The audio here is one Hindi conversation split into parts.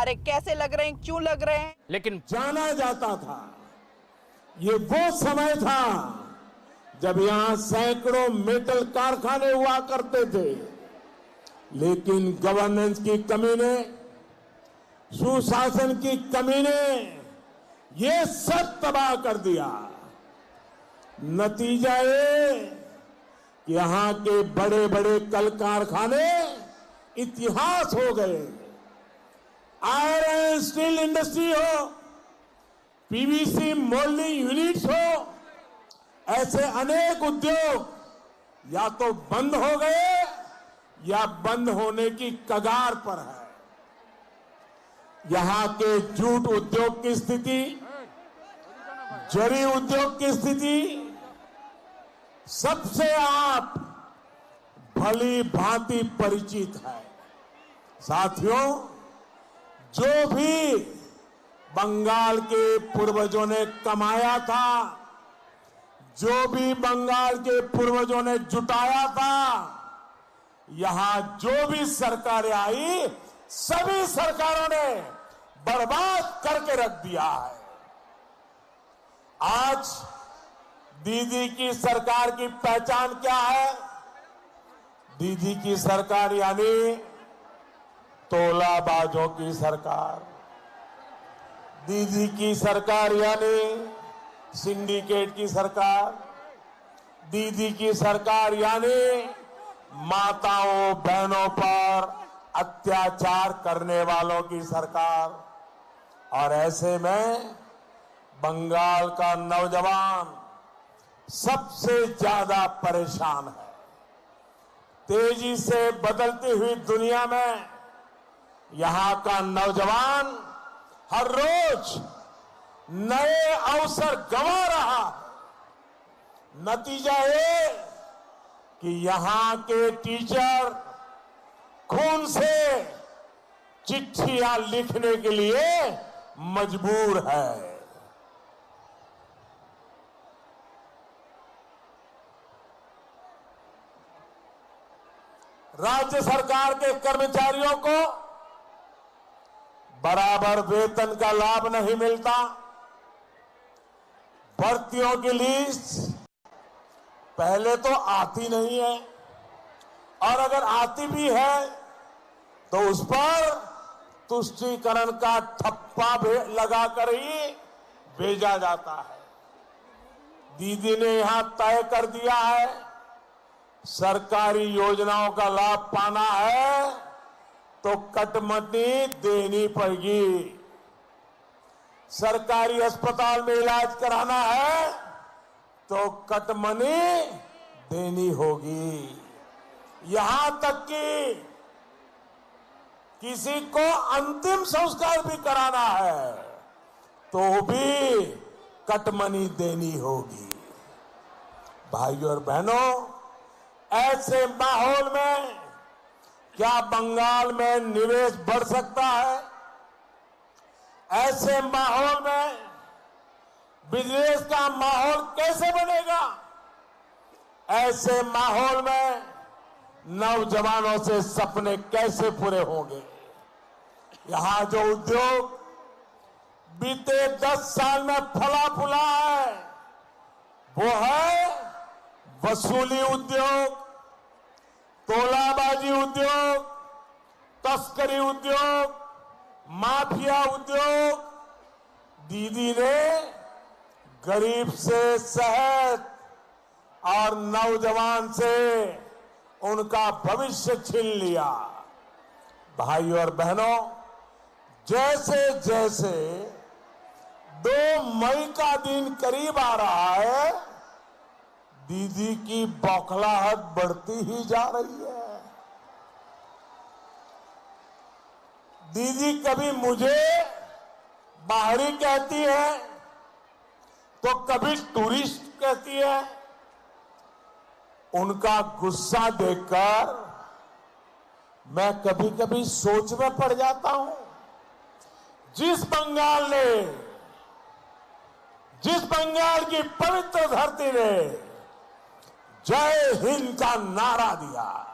नारे कैसे लग रहे हैं, क्यों लग रहे हैं। लेकिन जाना जाता था, ये वो समय था जब यहां सैकड़ों मेटल कारखाने हुआ करते थे, लेकिन गवर्नेंस की कमी ने, सुशासन की कमी ने ये सब तबाह कर दिया। नतीजा ये कि यहां के बड़े बड़े कल कारखाने इतिहास हो गए। आयरन स्टील इंडस्ट्री हो, पीवीसी मोल्डिंग यूनिट्स हो, ऐसे अनेक उद्योग या तो बंद हो गए या बंद होने की कगार पर है। यहां के जूट उद्योग की स्थिति, जरी उद्योग की स्थिति सबसे आप भली भांति परिचित है। साथियों, जो भी बंगाल के पूर्वजों ने कमाया था, जो भी बंगाल के पूर्वजों ने जुटाया था, यहां जो भी सरकारें आई, सभी सरकारों ने बर्बाद करके रख दिया है। आज दीदी की सरकार की पहचान क्या है? दीदी की सरकार यानी तोलाबाजों की सरकार। दीदी की सरकार यानी सिंडिकेट की सरकार। दीदी की सरकार यानी माताओं बहनों पर अत्याचार करने वालों की सरकार। और ऐसे में बंगाल का नौजवान सबसे ज्यादा परेशान है। तेजी से बदलती हुई दुनिया में यहां का नौजवान हर रोज नए अवसर गंवा रहा है। नतीजा ये कि यहां के टीचर खून से चिट्ठियां लिखने के लिए मजबूर है। राज्य सरकार के कर्मचारियों को बराबर वेतन का लाभ नहीं मिलता। भर्तियों की लिस्ट पहले तो आती नहीं है, और अगर आती भी है तो उस पर तुष्टीकरण का ठप्पा लगाकर ही भेजा जाता है। दीदी ने यहां तय कर दिया है, सरकारी योजनाओं का लाभ पाना है तो कटमनी देनी पड़ेगी। सरकारी अस्पताल में इलाज कराना है तो कटमनी देनी होगी। यहां तक कि किसी को अंतिम संस्कार भी कराना है तो भी कटमनी देनी होगी। भाइयों और बहनों, ऐसे माहौल में क्या बंगाल में निवेश बढ़ सकता है? ऐसे माहौल में बिजनेस का माहौल कैसे बनेगा? ऐसे माहौल में नौजवानों से सपने कैसे पूरे होंगे? यहां जो उद्योग बीते 10 साल में फला फूला है वो है वसूली उद्योग, तोलाबाजी उद्योग, तस्करी उद्योग, माफिया उद्योग। दीदी ने गरीब से सेहत और नौजवान से उनका भविष्य छीन लिया। भाइयों और बहनों, जैसे जैसे 2 मई का दिन करीब आ रहा है, दीदी की बौखलाहट बढ़ती ही जा रही है। दीदी कभी मुझे बाहरी कहती है तो कभी टूरिस्ट कहती है। उनका गुस्सा देखकर मैं कभी कभी सोच में पड़ जाता हूं। जिस बंगाल की पवित्र धरती ने जय हिंद का नारा दिया,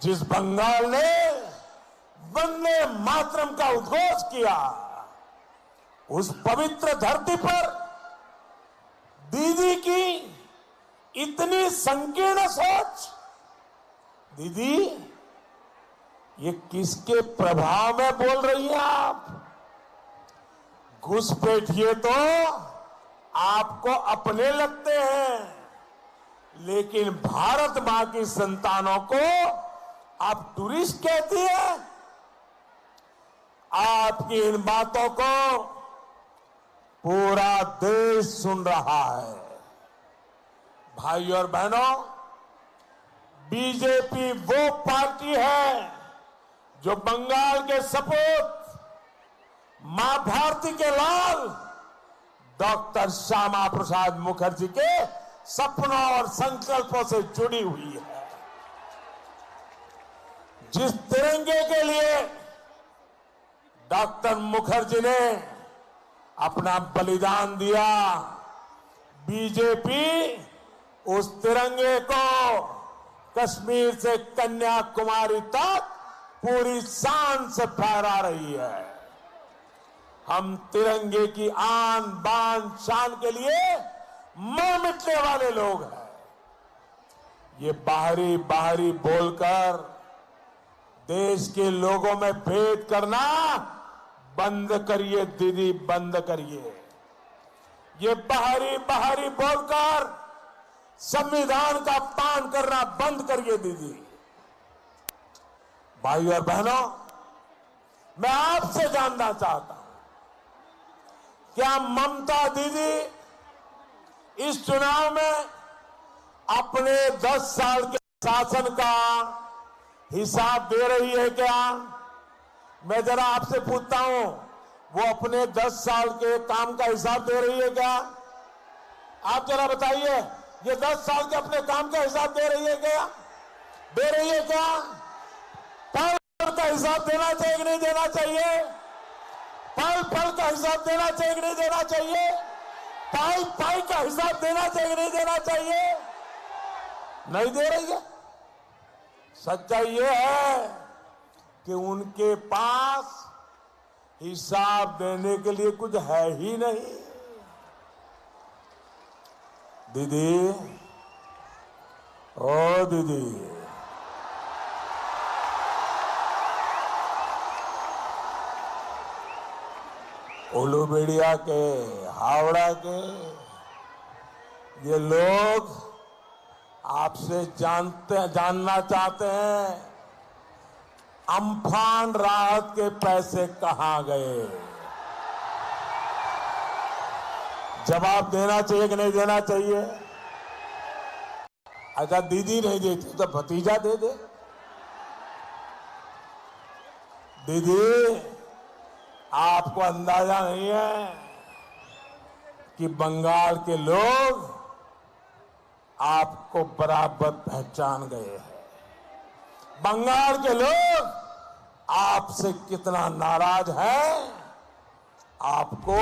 जिस बंगाल ने वंदे मातरम का उद्घोष किया, उस पवित्र धरती पर दीदी की इतनी संकीर्ण सोच। दीदी, ये किसके प्रभाव में बोल रही हैं आप? घुसपैठिए तो आपको अपने लगते हैं, लेकिन भारत मां की संतानों को आप टूरिस्ट कहती है। आपकी इन बातों को पूरा देश सुन रहा है। भाइयों और बहनों, बीजेपी वो पार्टी है जो बंगाल के सपूत मां भारती के लाल डॉक्टर श्यामा प्रसाद मुखर्जी के सपनों और संकल्पों से जुड़ी हुई है। जिस तिरंगे के लिए डॉक्टर मुखर्जी ने अपना बलिदान दिया, बीजेपी उस तिरंगे को कश्मीर से कन्याकुमारी तक पूरी शान से फहरा रही है। हम तिरंगे की आन बान शान के लिए मर मिटने वाले लोग हैं। ये बाहरी बाहरी बोलकर देश के लोगों में भेद करना बंद करिए दीदी, बंद करिए। ये बाहरी बाहरी बोलकर संविधान का अपमान करना बंद करिए दीदी। भाइयों और बहनों, मैं आपसे जानना चाहता हूं, क्या ममता दीदी इस चुनाव में अपने 10 साल के शासन का हिसाब दे रही है क्या? मैं जरा आपसे पूछता हूं, वो अपने 10 साल के काम का हिसाब दे रही है क्या? आप जरा बताइए, ये 10 साल के अपने काम का हिसाब दे रही है क्या? दे रही है क्या? पल पल का हिसाब देना चाहिए कि नहीं देना चाहिए? पल पल का हिसाब देना चाहिए कि नहीं देना चाहिए? पाई पाई का हिसाब देना चाहिए कि नहीं देना चाहिए? नहीं दे रही है। सच्चाई ये है कि उनके पास हिसाब देने के लिए कुछ है ही नहीं। दीदी, ओ दीदी, उलूबेड़िया के, हावड़ा के ये लोग आपसे जानना चाहते हैं, अम्फान राहत के पैसे कहां गए? जवाब देना चाहिए कि नहीं देना चाहिए? अच्छा, दीदी नहीं देती तो भतीजा दे दे। दीदी, आपको अंदाजा नहीं है कि बंगाल के लोग आपको बराबर पहचान गए हैं। बंगाल के लोग आपसे कितना नाराज है, आपको